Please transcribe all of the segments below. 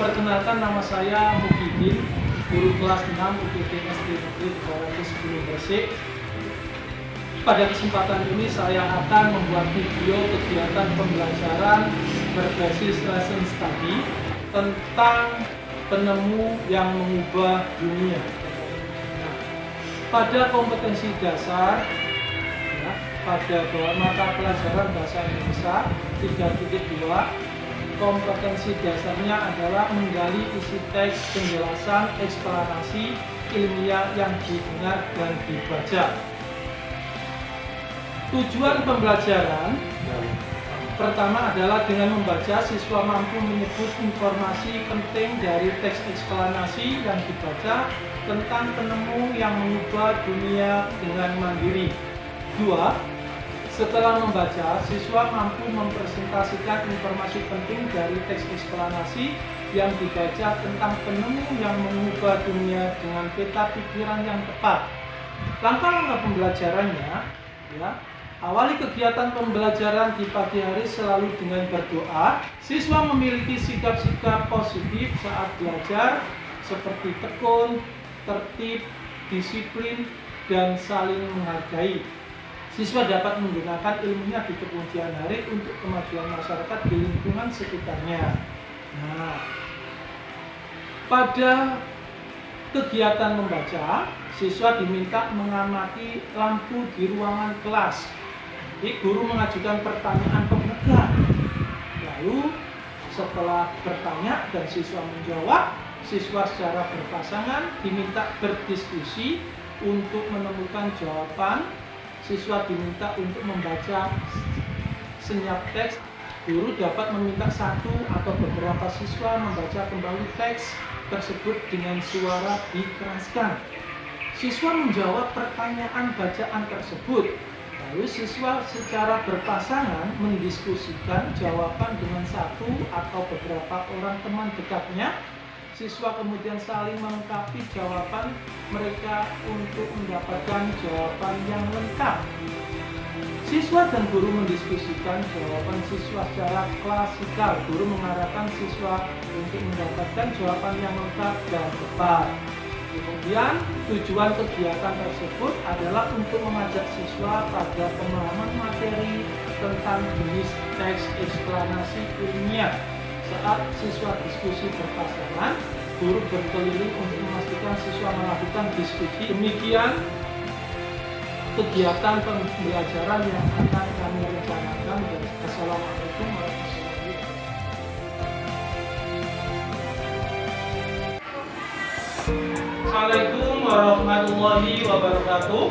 Perkenalkan, nama saya Muhyiddin, guru kelas 6 UPT SD Negeri 210 Gresik. Pada kesempatan ini saya akan membuat video kegiatan pembelajaran berbasis lesson study tentang penemu yang mengubah dunia. Nah, pada kompetensi dasar, pada mata pelajaran bahasa Indonesia 3.2, kompetensi dasarnya adalah menggali isi teks, penjelasan, eksplanasi ilmiah yang didengar dan dibaca. Tujuan pembelajaran pertama adalah dengan membaca, siswa mampu menyebut informasi penting dari teks eksplanasi yang dibaca tentang penemu yang mengubah dunia dengan mandiri. 2. Setelah membaca, siswa mampu mempresentasikan informasi penting dari teks eksplanasi yang dibaca tentang penemu yang mengubah dunia dengan peta pikiran yang tepat. Langkah-langkah pembelajarannya, awali kegiatan pembelajaran di pagi hari selalu dengan berdoa. Siswa memiliki sikap-sikap positif saat belajar seperti tekun, tertib, disiplin, dan saling menghargai. Siswa dapat menggunakan ilmunya di kemudian hari untuk kemajuan masyarakat di lingkungan sekitarnya. Nah, pada kegiatan membaca, siswa diminta mengamati lampu di ruangan kelas. Jadi, guru mengajukan pertanyaan pembuka. Lalu, setelah bertanya dan siswa menjawab, siswa secara berpasangan diminta berdiskusi untuk menemukan jawaban. Siswa diminta untuk membaca senyap teks. Guru dapat meminta satu atau beberapa siswa membaca kembali teks tersebut dengan suara dikeraskan. Siswa menjawab pertanyaan bacaan tersebut. Lalu siswa secara berpasangan mendiskusikan jawaban dengan satu atau beberapa orang teman dekatnya. Siswa kemudian saling melengkapi jawaban mereka untuk mendapatkan jawaban yang lengkap. Siswa dan guru mendiskusikan jawaban siswa secara klasikal. Guru mengarahkan siswa untuk mendapatkan jawaban yang lengkap dan tepat. Kemudian tujuan kegiatan tersebut adalah untuk mengajak siswa pada pemahaman materi tentang jenis teks eksplanasi ilmiah. Saat siswa diskusi berpasangan, guru berkeliling untuk memastikan siswa melakukan diskusi. Demikian kegiatan pembelajaran yang akan kami rencanakan. Assalamualaikum warahmatullahi wabarakatuh. Assalamualaikum warahmatullahi wabarakatuh.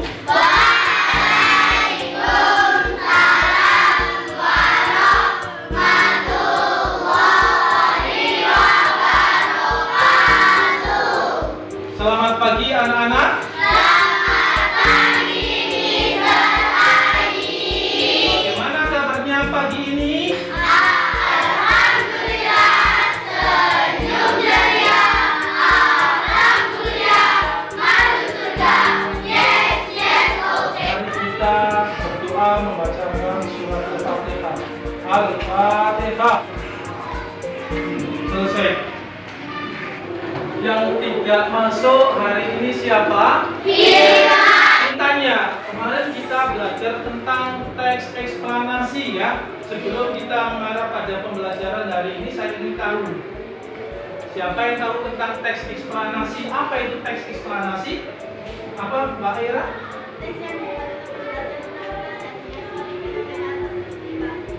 Selamat pagi anak-anak. Selamat pagi, Mr. Adi. Bagaimana kabarnya pagi ini? Alhamdulillah, senyum ceria. Alhamdulillah, masuk surga. Yes, yes, oke. Mari kita berdoa membaca ulang surat Al-Fatihah. Al-Fatihah. Selesai. Yang tidak masuk hari ini siapa? Kita. Tanya, kemarin kita belajar tentang teks eksplanasi ya. Sebelum kita mengarah pada pembelajaran hari ini, saya ingin tahu siapa yang tahu tentang teks eksplanasi? Apa itu teks eksplanasi? Apa Mbak Ira?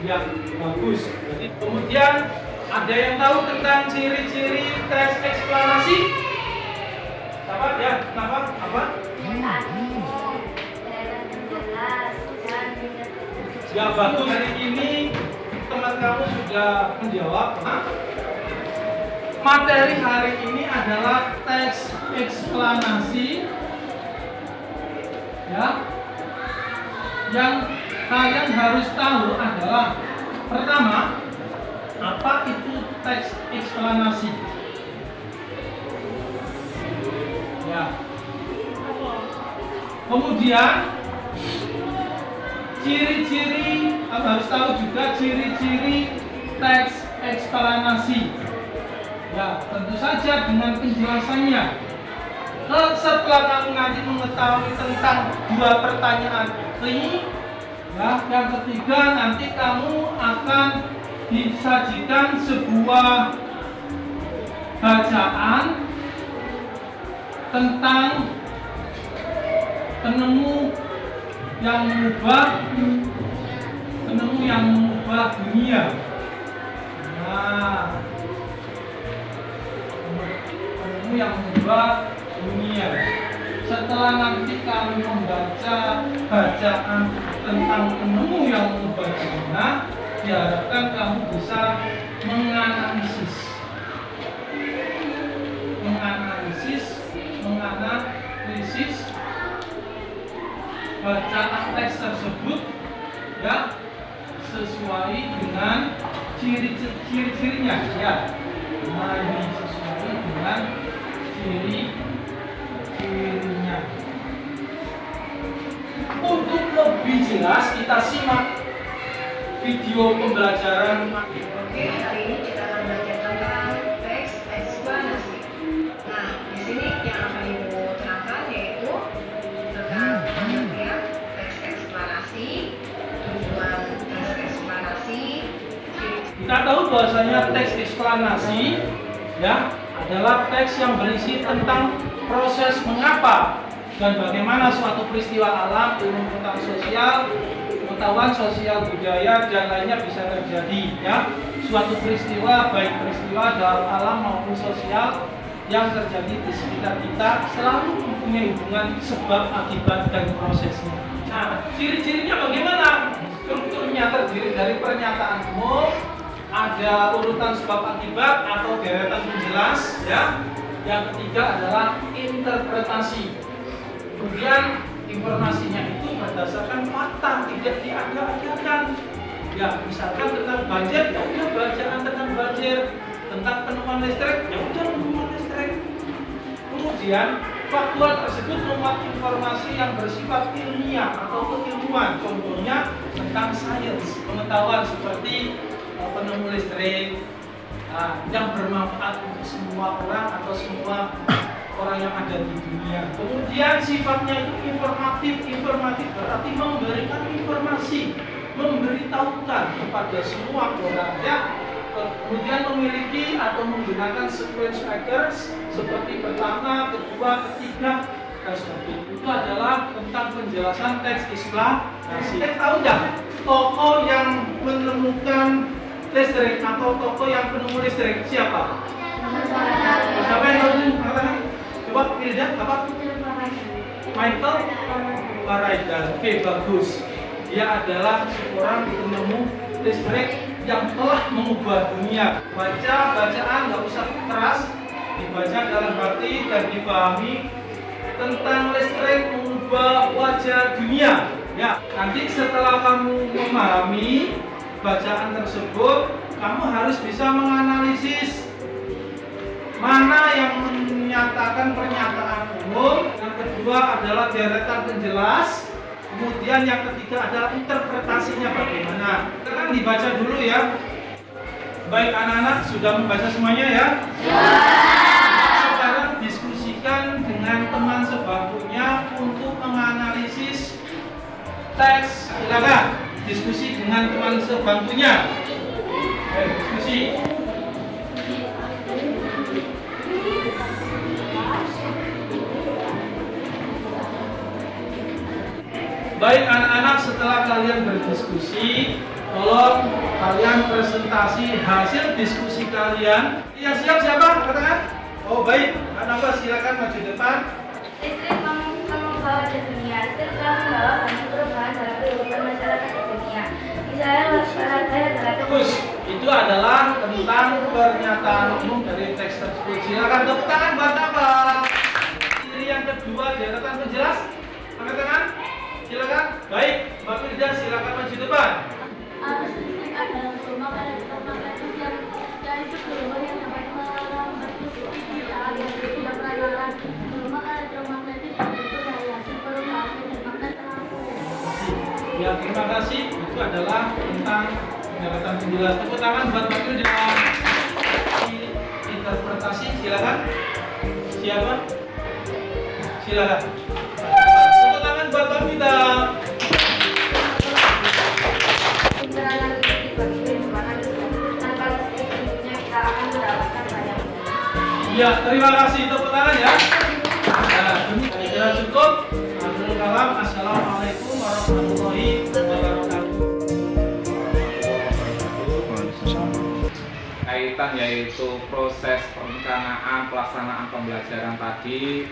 Ya, bagus. Jadi, kemudian ada yang tahu tentang ciri-ciri teks eksplanasi? Apa ya? Kenapa? Apa? Ya bagus. Hari ini teman kamu sudah menjawab. Materi hari ini adalah teks eksplanasi. Ya. Yang kalian harus tahu adalah pertama, apa itu teks eksplanasi? Ya. Kemudian ciri-ciri, harus tahu juga ciri-ciri teks eksplanasi. Ya, tentu saja dengan penjelasannya. Setelah kamu nanti mengetahui tentang dua pertanyaan ini, ya, yang ketiga nanti kamu akan disajikan sebuah bacaan tentang penemu yang mengubah dunia. Nah, penemu yang mengubah dunia. Setelah nanti kami membaca bacaan tentang penemu yang mengubah dunia, diharapkan kamu bisa menganalisis bacaan teks tersebut, ya, sesuai dengan ciri-cirinya, ya. Nah, ini sesuai dengan ciri-cirinya. Untuk lebih jelas kita simak video pembelajaran. Oke, hari ini kita akan belajar tentang teks eksplanasi. Nah, di sini yang akan Ibu terangkan yaitu tentang pengertian teks eksplanasi, tujuan teks eksplanasi. Kita tahu bahwasanya teks eksplanasi, ya, adalah teks yang berisi tentang proses mengapa dan bagaimana suatu peristiwa alam, ilmu tentang sosial, pengetahuan sosial budaya dan lainnya bisa terjadi, ya. Suatu peristiwa, baik peristiwa dalam alam maupun sosial yang terjadi di sekitar kita selalu mempunyai hubungan sebab akibat dan prosesnya. Nah, ciri-cirinya bagaimana? Strukturnya terdiri dari pernyataan umum, ada urutan sebab akibat atau deretan penjelas, ya. Yang ketiga adalah interpretasi. Kemudian informasinya itu berdasarkan fakta, tidak diada-adakan. Ya, misalkan tentang banjir, ya udah bacaan tentang banjir. Tentang penemuan listrik, ya udah penemuan listrik. Kemudian faktual tersebut memuat informasi yang bersifat ilmiah atau keilmuan. Contohnya tentang sains, pengetahuan seperti penemu listrik, yang bermanfaat untuk semua orang atau semua orang yang ada di dunia. Kemudian sifatnya itu informatif berarti memberikan informasi, memberitahukan kepada semua orang, ya. Kemudian memiliki atau menggunakan sequence factors seperti pertama, kedua, ketiga, dan sebagainya. Itu adalah tentang penjelasan teks eksplanasi. Kita tahu nggak tokoh yang menemukan listrik atau tokoh yang penemu listrik siapa? Siapa yang tahu? Coba pilih dia, apa? Michael Faraday. Oke, bagus. Dia adalah seorang penemu listrik yang telah mengubah dunia. Baca bacaan nggak usah keras, dibaca dalam hati dan dipahami tentang listrik mengubah wajah dunia. Ya, nanti setelah kamu memahami bacaan tersebut, kamu harus bisa menganalisis mana yang menyatakan pernyataan umum, yang kedua adalah deretan penjelas, kemudian yang ketiga adalah interpretasinya bagaimana. Kita kan dibaca dulu, ya. Baik anak-anak, sudah membaca semuanya, ya? Sekarang diskusikan dengan teman sebangkunya untuk menganalisis teks. Silakan diskusi dengan teman sebangkunya. Diskusi. Baik anak-anak, setelah kalian berdiskusi, tolong kalian presentasi hasil diskusi kalian. Yang siap siapa? Katakan. Oh baik, anak-anak silakan maju depan. Listrik membawa ke dunia. Listrik telah membawa banyak perubahan dalam kehidupan masyarakat di dunia. Misalnya masyarakat adalah Bagus, itu adalah tentang pernyataan umum dari teks tersebut. Silakan tepuk tangan buat apa? Ciri yang kedua, deretan penjelas. Angkat tangan. Silakan. Baik, Mbak Firda silakan maju depan. Arus listrik adalah gelombang elektromagnetis yang itu gelombang yang dapat merebus kita alias tidak pernah. Gelombang elektromagnetis itu dari hasil perubahan medan magnet lampu. Ya, terima kasih. Itu adalah tentang deretan penjelas. Tepuk tangan buat Mbak Firda. Interpretasi silakan. Siapa? Silakan. Tepuk tangan buat Mbak Vita. Keterangan itu dibagi merupakan tanpa selanjutnya kita akan mendapatkan banyak. Ya, terima kasih. Tepuk tangan ya. Nah, ini kira cukup. Akhirul kalam. Assalamualaikum warahmatullahi wabarakatuh. Kaitan yaitu proses perencanaan pelaksanaan pembelajaran tadi,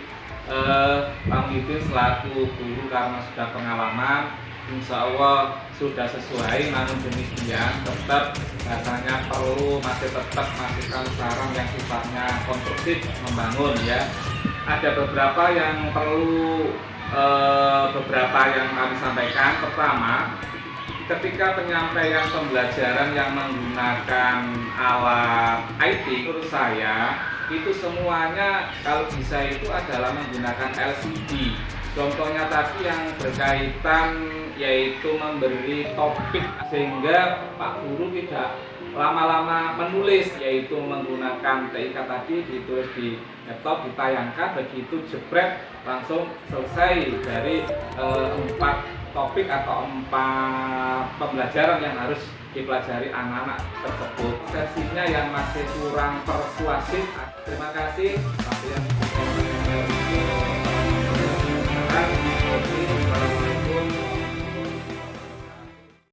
Pak Muhyiddin selaku guru karena sudah pengalaman, insya Allah sudah sesuai. Namun demikian tetap rasanya masih masukkan saran yang sifatnya konstruktif membangun ya. Ada beberapa yang kami sampaikan. Pertama, ketika penyampaian pembelajaran yang menggunakan alat IT, menurut saya itu semuanya kalau bisa itu adalah menggunakan LCD. Contohnya tadi yang berkaitan yaitu memberi topik sehingga Pak Guru tidak lama-lama menulis, yaitu menggunakan TIK tadi ditulis di laptop, ditayangkan, begitu jebret langsung selesai dari 4 topik atau 4 pembelajaran yang harus dipelajari anak-anak tersebut. Sesinya yang masih kurang persuasif. Terima kasih.